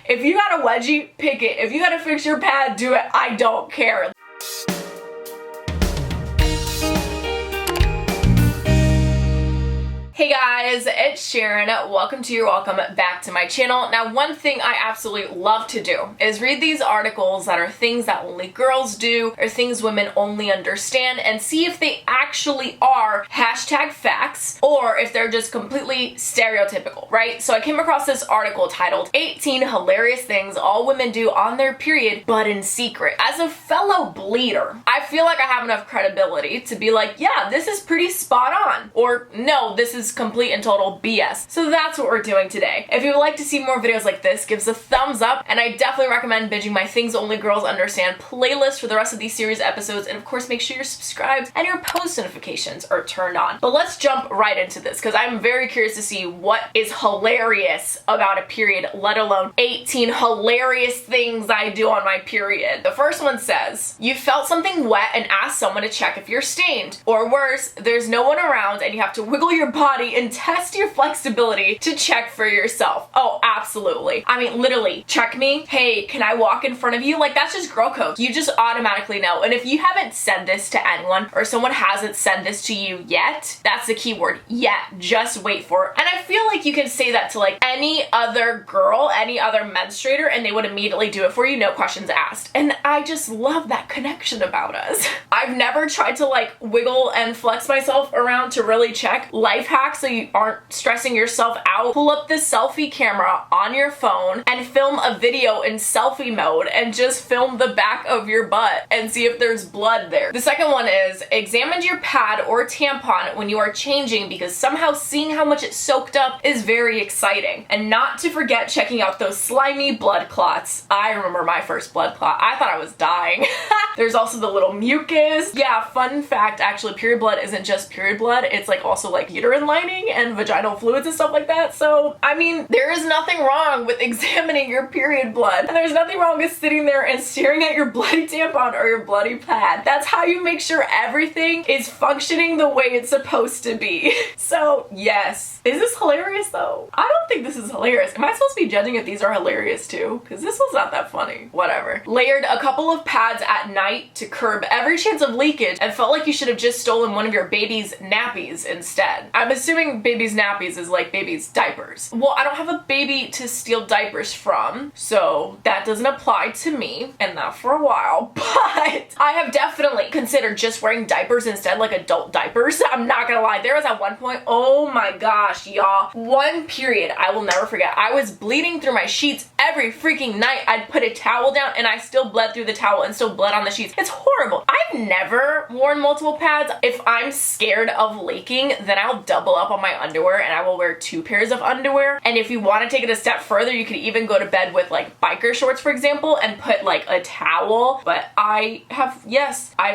If you got a wedgie, pick it. If you gotta fix your pad, do it. I don't care. Hey guys, it's Sharon. Welcome back to my channel. Now, one thing I absolutely love to do is read these articles that are things that only girls do or things women only understand and see if they actually are #facts or if they're just completely stereotypical, right? So I came across this article titled 18 Hilarious Things All Women Do on Their Period But in Secret. As a fellow bleeder, I feel like I have enough credibility to be like, yeah, this is pretty spot on, or no, this is complete and total BS. So that's what we're doing today. If you would like to see more videos like this, give us a thumbs up, and I definitely recommend binging my Things Only Girls Understand playlist for the rest of these series episodes, and of course make sure you're subscribed and your post notifications are turned on. But let's jump right into this, because I'm very curious to see what is hilarious about a period, let alone 18 hilarious things I do on my period. The first one says, you felt something wet and asked someone to check if you're stained. Or worse, there's no one around and you have to wiggle your body and test your flexibility to check for yourself. Oh, absolutely. I mean, literally, check me. Hey, can I walk in front of you? Like, that's just girl code. You just automatically know. And if you haven't said this to anyone or someone hasn't said this to you yet, that's the key word, yet. Just wait for it. And I feel like you can say that to like any other girl, any other menstruator, and they would immediately do it for you, no questions asked. And I just love that connection about us. I've never tried to like wiggle and flex myself around to really check. Life hack so you aren't stressing yourself out. Pull up the selfie camera on your phone and film a video in selfie mode and just film the back of your butt and see if there's blood there. The second one is examine your pad or tampon when you are changing, because somehow seeing how much it soaked up is very exciting. And not to forget checking out those slimy blood clots. I remember my first blood clot. I thought I was dying. There's also the little mucus. Yeah, fun fact, actually period blood isn't just period blood. It's like also like uterine lining and vaginal fluids and stuff like that. So, I mean, there is nothing wrong with examining your period blood. And there's nothing wrong with sitting there and staring at your bloody tampon or your bloody pad. That's how you make sure everything is functioning the way it's supposed to be. So, yes. Is this hilarious though? I don't think this is hilarious. Am I supposed to be judging if these are hilarious too? Because this was not that funny. Whatever. Layered a couple of pads at night to curb every chance of leakage and felt like you should have just stolen one of your baby's nappies instead. I'm assuming baby's nappies is like baby's diapers. Well, I don't have a baby to steal diapers from, so that doesn't apply to me, and not for a while, but I have definitely considered just wearing diapers instead, like adult diapers. I'm not gonna lie, there was at one point, oh my gosh, y'all, one period I will never forget. I was bleeding through my sheets every freaking night. I'd put a towel down and I still bled through the towel and still bled on the sheets. It's horrible. I've never worn multiple pads. If I'm scared of leaking, then I'll double up on my underwear and I will wear 2 pairs of underwear. And if you want to take it a step further, you could even go to bed with like biker shorts, for example, and put like a towel. But I've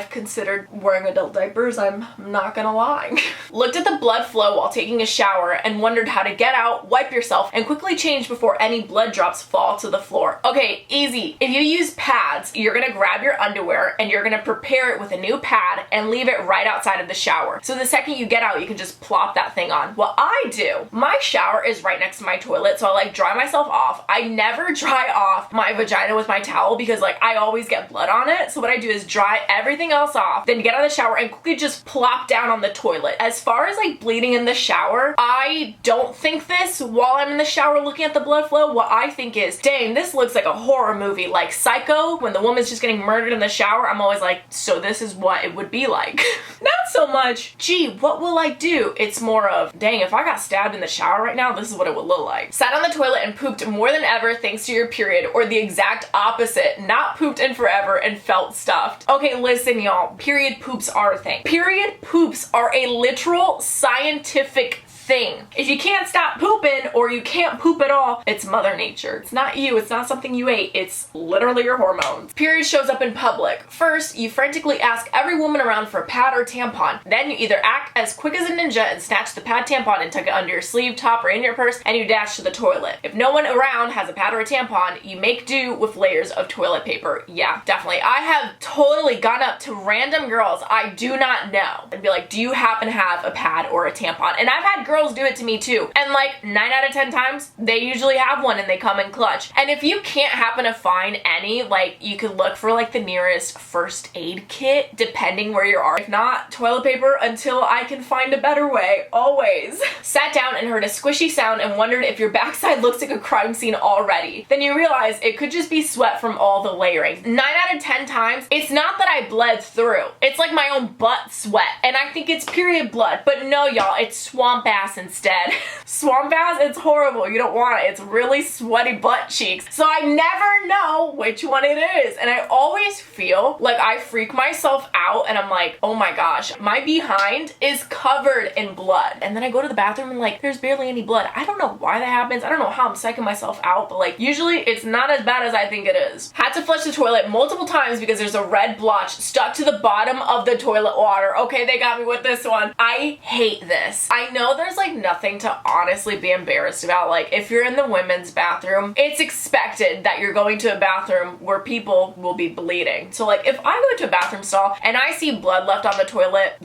considered wearing adult diapers. I'm not gonna lie. Looked at the blood flow while taking a shower and wondered how to get out, wipe yourself, and quickly change before any blood drops fall to the floor. Okay, easy. If you use pads, you're gonna grab your underwear and you're gonna prepare it with a new pad and leave it right outside of the shower. So the second you get out, you can just plop that thing on. What I do, my shower is right next to my toilet, so I like dry myself off. I never dry off my vagina with my towel because like I always get blood on it. So what I do is dry everything else off, then get out of the shower and quickly just plop down on the toilet. As far as like bleeding in the shower, I don't think this while I'm in the shower looking at the blood flow. What I think is, dang, this looks like a horror movie, like Psycho, when the woman's just getting murdered in the shower. I'm always like, so this is what it would be like. Not so much, gee, what will I do? It's more of, dang, if I got stabbed in the shower right now, this is what it would look like. Sat on the toilet and pooped more than ever thanks to your period, or the exact opposite, not pooped in forever and felt stuffed. Okay, listen y'all, period poops are a thing. Period poops are a literal scientific thing. If you can't stop pooping or you can't poop at all, it's Mother Nature. It's not you. It's not something you ate. It's literally your hormones. Period shows up in public. First, you frantically ask every woman around for a pad or tampon. Then you either act as quick as a ninja and snatch the pad tampon and tuck it under your sleeve, top, or in your purse, and you dash to the toilet. If no one around has a pad or a tampon, you make do with layers of toilet paper. Yeah, definitely. I have totally gone up to random girls I do not know and be like, do you happen to have a pad or a tampon? And I've had girls girls do it to me too. And like 9 out of 10 times, they usually have one and they come in clutch. And if you can't happen to find any, like you could look for like the nearest first aid kit, depending where you are. If not, toilet paper until I can find a better way, always. Sat down and heard a squishy sound and wondered if your backside looks like a crime scene already. Then you realize it could just be sweat from all the layering. 9 out of 10 times, it's not that I bled through. It's like my own butt sweat. And I think it's period blood. But no, y'all, it's swamp ass instead. Swamp ass, it's horrible. You don't want it. It's really sweaty butt cheeks. So I never know which one it is. And I always feel like I freak myself out and I'm like, oh my gosh, my behind is covered in blood. And then I go to the bathroom and like, there's barely any blood. I don't know why that happens. I don't know how I'm psyching myself out, but like usually it's not as bad as I think it is. Had to flush the toilet multiple times because there's a red blotch stuck to the bottom of the toilet water. Okay, they got me with this one. I hate this. I know there's like nothing to honestly be embarrassed about. Like if you're in the women's bathroom, it's expected that you're going to a bathroom where people will be bleeding. So like if I go to a bathroom stall and I see blood left on the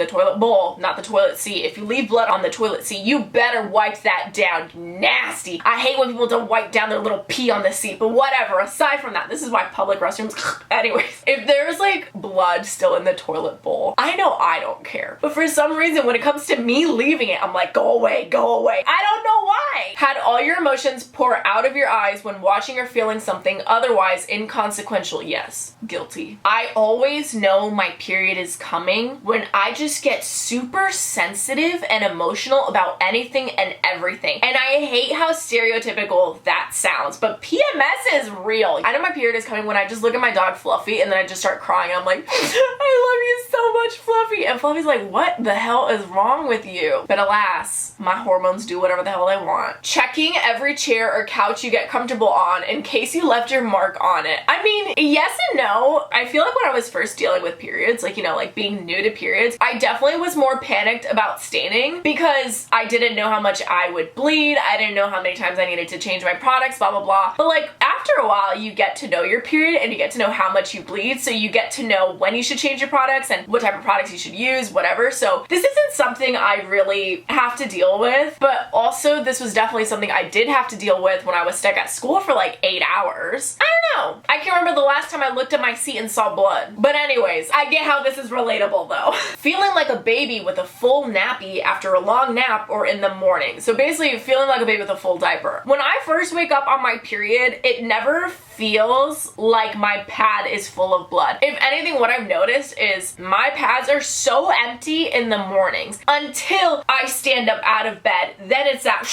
toilet bowl, not the toilet seat. If you leave blood on the toilet seat, you better wipe that down. Nasty. I hate when people don't wipe down their little pee on the seat, but whatever. Aside from that, this is why public restrooms, anyways, if there's like blood still in the toilet bowl, I know I don't care. But for some reason, when it comes to me leaving it, I'm like, go away, go away. I don't know why. Had all your emotions pour out of your eyes when watching or feeling something otherwise inconsequential. Yes, guilty. I always know my period is coming when I just get super sensitive and emotional about anything and everything. And I hate how stereotypical that sounds, but PMS is real. I know my period is coming when I just look at my dog Fluffy and then I just start crying. I'm like, I love you so much, Fluffy. And Fluffy's like, what the hell is wrong with you? But alas, my hormones do whatever the hell they want. Checking every chair or couch you get comfortable on in case you left your mark on it. I mean, yes and no. I feel like when I was first dealing with periods, like, you know, like being new to periods, I definitely was more panicked about staining because I didn't know how much I would bleed. I didn't know how many times I needed to change my products, blah, blah, blah. But like after a while, you get to know your period and you get to know how much you bleed. So you get to know when you should change your products and what type of products you should use, whatever. So this isn't something I really have to deal with, but also this was definitely something I did have to deal with when I was stuck at school for like 8 hours. I don't know. I can't remember the last time I looked at my seat and saw blood. But anyways, I get how this is relatable though. Feeling like a baby with a full nappy after a long nap or in the morning. So basically feeling like a baby with a full diaper. When I first wake up on my period, it never feels like my pad is full of blood. If anything, what I've noticed is my pads are so empty in the mornings until I stand up out of bed. Then it's that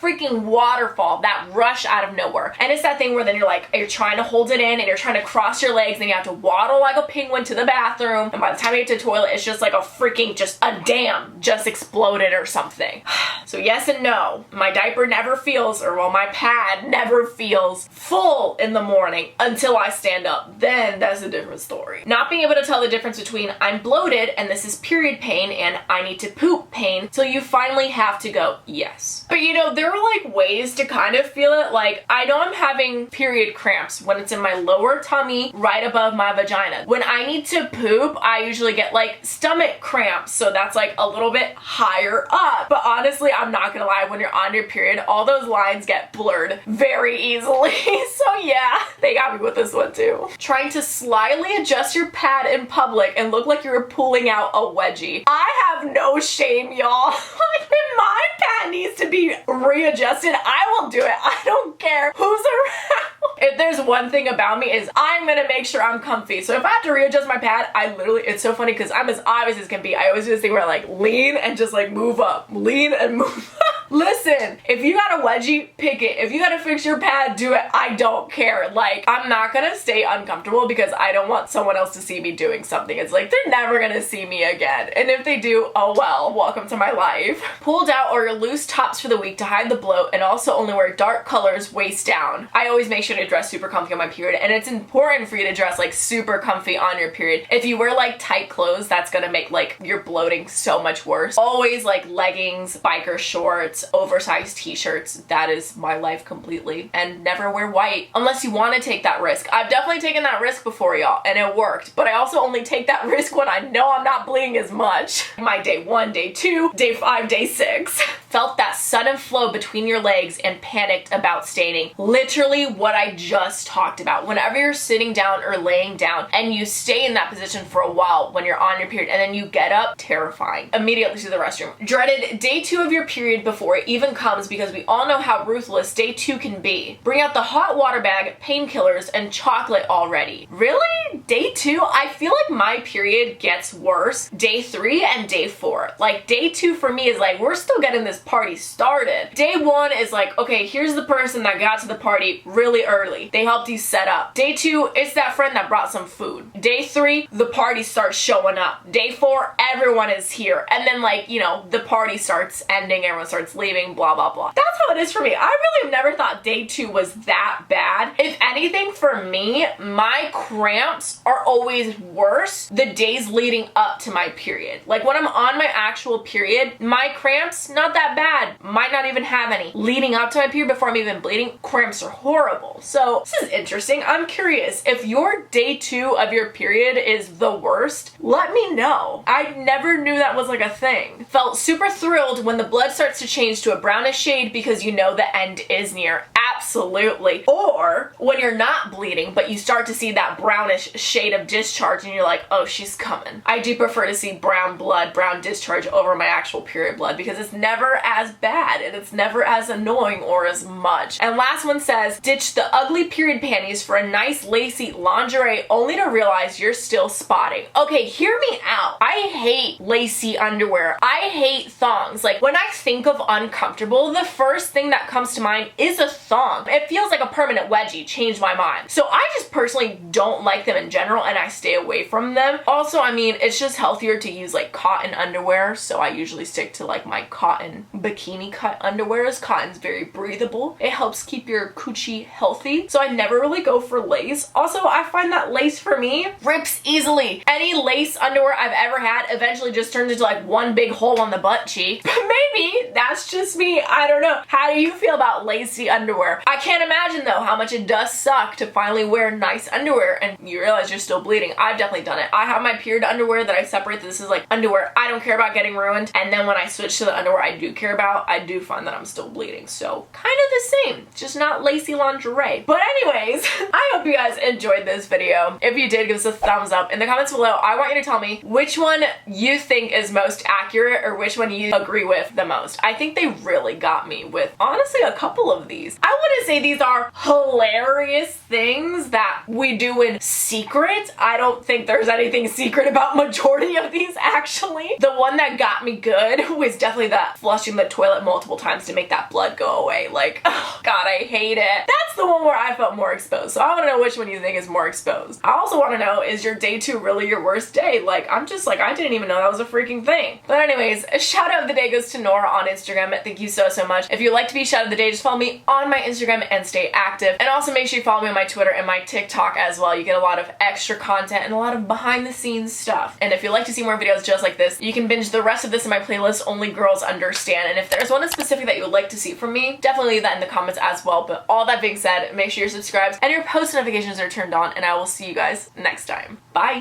freaking waterfall, that rush out of nowhere. And it's that thing where then you're trying to hold it in and you're trying to cross your legs and you have to waddle like a penguin to the bathroom. And by the time you get to the toilet, it's just like a freaking, just a dam just exploded or something. So yes and no. My diaper never feels, or well, my pad never feels full in the morning until I stand up. Then that's a different story. Not being able to tell the difference between I'm bloated and this is period pain and I need to poop pain till you finally have to go, yes. But you know, there are like ways to kind of feel it. Like I know I'm having period cramps when it's in my lower tummy right above my vagina. When I need to poop, I usually get like stomach cramps. So that's like a little bit higher up. But honestly, I'm not gonna lie, when you're on your period, all those lines get blurred very easily. So yeah, they got me with this one too. Trying to slyly adjust your pad in public and look like you're pulling out a wedgie. I have no shame, y'all. Like if my pad needs to be readjusted, I will do it. I don't care who's around. If there's one thing about me is I'm gonna make sure I'm comfy. So if I have to readjust my pad, I literally, it's so funny because I'm as obvious as can be. I always do this thing where I like lean and just like move up, lean and move up. Listen, if you got a wedgie, pick it. If you gotta fix your pad, do it. I don't care. Like, I'm not gonna stay uncomfortable because I don't want someone else to see me doing something. It's like, they're never gonna see me again. And if they do, oh well, welcome to my life. Pulled out or loose tops for the week to hide the bloat and also only wear dark colors waist down. I always make sure to dress super comfy on my period, and it's important for you to dress like super comfy on your period. If you wear like tight clothes, that's gonna make like your bloating so much worse. Always like leggings, biker shorts, oversized t-shirts. That is my life completely. And never wear white unless you want to take that risk. I've definitely taken that risk before, y'all, and it worked. But I also only take that risk when I know I'm not bleeding as much. My day 1, day 2, day 5, day 6. felt that sudden flow between your legs and panicked about staining. Literally what I just talked about. Whenever you're sitting down or laying down and you stay in that position for a while when you're on your period and then you get up, terrifying. Immediately to the restroom. Dreaded day 2 of your period before it even comes because we all know how ruthless day 2 can be. Bring out the hot water bag, painkillers, and chocolate already. Really? Day 2? I feel like my period gets worse day 3 and day 4. Like day 2 for me is like, we're still getting this party started. Day 1 is like, okay, here's the person that got to the party really early. They helped you set up. Day 2, it's that friend that brought some food. Day 3, the party starts showing up. Day 4, everyone is here. And then like, you know, the party starts ending, everyone starts leaving, blah, blah, blah. That's how it is for me. I really have never thought day 2 was that bad. If anything, for me, my cramps are always worse the days leading up to my period. Like when I'm on my actual period, my cramps, not that bad. Might not even have any. Leading up to my period before I'm even bleeding, cramps are horrible. So this is interesting. I'm curious if your day 2 of your period is the worst, let me know. I never knew that was like a thing. Felt super thrilled when the blood starts to change to a brownish shade because you know the end is near. Absolutely. Or when you're not bleeding, but you start to see that brownish shade of discharge and you're like, oh, she's coming. I do prefer to see brown blood, brown discharge over my actual period blood because it's never as bad and it's never as annoying or as much. And last one says, ditch the ugly period panties for a nice lacy lingerie only to realize you're still spotting. Okay, hear me out. I hate lacy underwear. I hate thongs. Like when I think of uncomfortable, the first thing that comes to mind is a thong. It feels like a permanent wedgie. Changed my mind. So I just personally don't like them in general and I stay away from them. Also, I mean, it's just healthier to use like cotton underwear. So I usually stick to like my cotton bikini cut underwears. Cotton's very breathable. It helps keep your coochie healthy. So I never really go for lace. Also, I find that lace for me rips easily. Any lace underwear I've ever had eventually just turns into like one big hole on the butt cheek. But maybe that's just me. I don't know. How do you feel about lacy underwear? I can't imagine though how much it does suck to finally wear nice underwear and you realize you're still bleeding. I've definitely done it. I have my period underwear that I separate. This is like underwear I don't care about getting ruined. And then when I switch to the underwear I do care about, I do find that I'm still bleeding. So kind of the same, just not lacy lingerie. But anyways, I hope you guys enjoyed this video. If you did, give us a thumbs up. In the comments below, I want you to tell me which one you think is most accurate or which one you agree with the most. I think they really got me with honestly a couple of these. I wouldn't say these are hilarious things that we do in secret. I don't think there's anything secret about majority of these actually. The one that got me good was definitely that flushing the toilet multiple times to make that blood go away. Like, oh God, I hate it. That's the one where I felt more exposed. So I want to know which one you think is more exposed. I also want to know, is your day 2 really your worst day? Like, I'm just like, I didn't even know that was a freaking thing. But anyways, a shout out of the day goes to Nora on Instagram. Thank you so much. If you'd like to be shout out of the day, just follow me on my Instagram and stay active. And also make sure you follow me on my Twitter and my TikTok as well. You get a lot of extra content and a lot of behind the scenes stuff. And if you'd like to see more videos just like this, you can binge the rest of this in my playlist, Only Girls Understand. And if there's one in specific that you would like to see from me, definitely leave that in the comments as well. But all that being said, make sure you're subscribed and your post notifications are turned on, and I will see you guys next time. Bye!